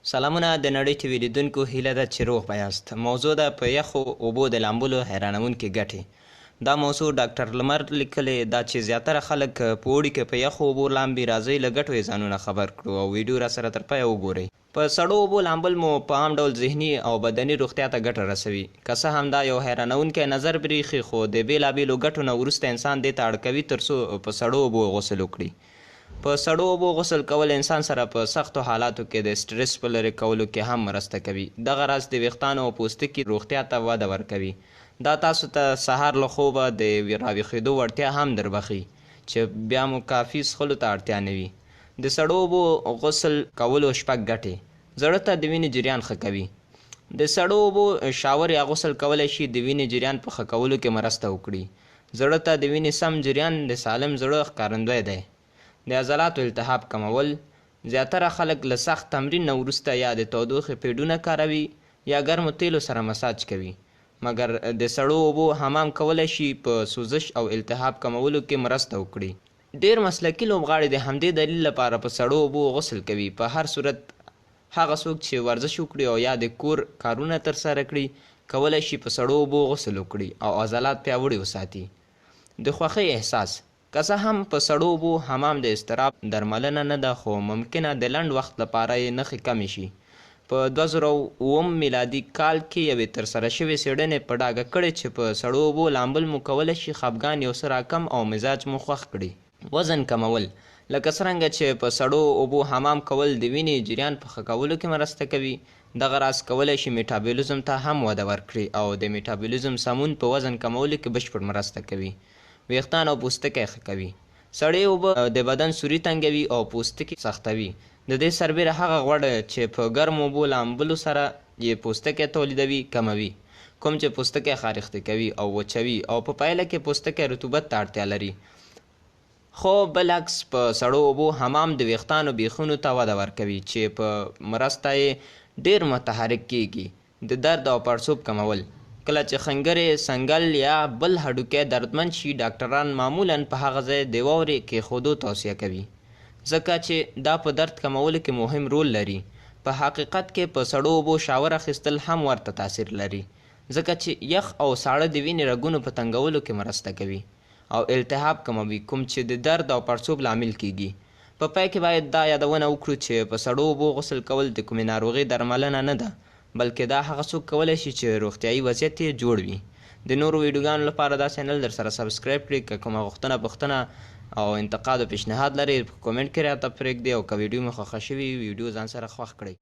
سلامونه د نړۍ ټي وي لیدونکو هیله ده چې روغ به یاست. موضوع ده په یخو اوبو د لامبلو حیرانوونکې ګټې. دا موضوع ډاکټر لمر لیکلې دا چې زیاتره خلک په اوړي کې په یخو اوبو لامبي. راځئ له ګټو یې ځانونه خبر کړو او ویډیو را سره تر پایه وګورئ. په سړو اوبو لامبل مو په عام ډول ذهني او بدني روغتیا ته ګټه رسوي. که څه هم دا یو حیرانوونکی نظر بریښي، خو د بېلابېلو ګټو نه وروسته انسان دې ته اړ کوي تر څو په سړو اوبو غسل وکړي. په سړو اوبو غسل کول انسان سره په سختو حالاتو کې د سټرس په لرې کولو کې هم مرسته کوي. دغه راز د ویښتانو او پوستکي روغتیا ته وده ورکوي. دا تاسو ته سهار له خوبه د راویښېدو وړتیا هم دربخي چې بیا مو کافي څښلو ته اړتیا نه وي. د سړو اوبو غسل کولو شپږ ګټې. زړه ته د وینې جریان ښه کوي. د سړو اوبو شاور یا غسل کولی شي د وینې جریان په ښه کولو کې مرسته وکړي. زړه ته د وینې سم جریان د سالم زړه ښکارندوی دی. د عضلاتو التهاب کمول. زیاتره خلک له سخت تمرین نه وروسته یا د تودوخې پیډونه کاروي یا ګرمو تیلو سره مساج کوي، مګر د سړو اوبو حمام کولی شي په سوزش او التهاب کمولو کې مرسته وکړي. ډیر مسلکي لوبغاړي د همدې دلیل لپاره په سړو اوبو غسل کوي. په هر صورت هغه څوک چې ورزش وکړي او یا د کور کارونه ترسره کړي کولی شي په سړو اوبو غسل وکړي او عضلات پیاوړي وساتي. د خوښۍ احساس. که څه هم په سړو اوبو حمام د اضطراب درملنه نه ده، خو ممکنه د لنډ وخت لپاره یې نښې کمې شي. په 2007 میلادي کال کې یوې ترسره شوې څېړنې په ډاګه کړې چې په سړو اوبو لامبل مو کولی شي خفګان یو څه راکم او مزاج مو خوښ کړي. وزن کمول. لکه څرنګه چې په سړو اوبو حمام کول د وینې جریان په ښه کولو کې مرسته کوي، دغه راز کولی شي میټابولیزم ته هم وده ورکړي او د میټابولیزم سمون په وزن کمولو کې بشپړ مرسته کوي. ویښتان او پوستکی ښه کوي. سړې اوبه د بدن سوري تنګوي او پوستکي سختوي. د دې سربیره هغه غوړ چې په ګرمو اوبو لامبلو سره یې پوستکی تولیدوي کموي، کوم چې پوستکی خارښتي کوي او وچوي او په پایله کې پوستکی رطوبت ته اړتیا لري. خو بالعکس په سړو اوبو حمام د ویښتانو بیخونو ته وده ورکوي چې په مرسته یې ډیر متحرک کیږي. د درد او پړسوب کمول. کله چې خنګرې، سنګل یا بل هډوکی دردمن شي، ډاکټران معمولا په هغه ځای د واورې کیښودو توصیه کوي، ځکه چې دا په درد کمولو کې مهم رول لري. په حقیقت کې په سړو اوبو شاور اخیستل هم ورته تاثیر لري، ځکه چې یخ او ساړه د وینې رګونو په تنګولو کې مرسته کوي او التهاب کموي، کوم چې د درد او پړسوب لامل کیږي. په پای کې باید دا یادونه وکړو چې په سړو اوبو غسل کول د کومې ناروغۍ درملنه نه ده، بلکې دا هغه څوک کولی شي چې روغتیایي وضعیت یې جوړ وي. د نورو ویډیوګانو لپاره دا چینل در سره سبسکرایب کړئ. که کومه غوښتنه او انتقاد او پیشنهاد لرئ په کومنټ کې راته پرېږدئ او که ویډیو مو خوښه شوي ویډیو ځان سره خوښ کړئ.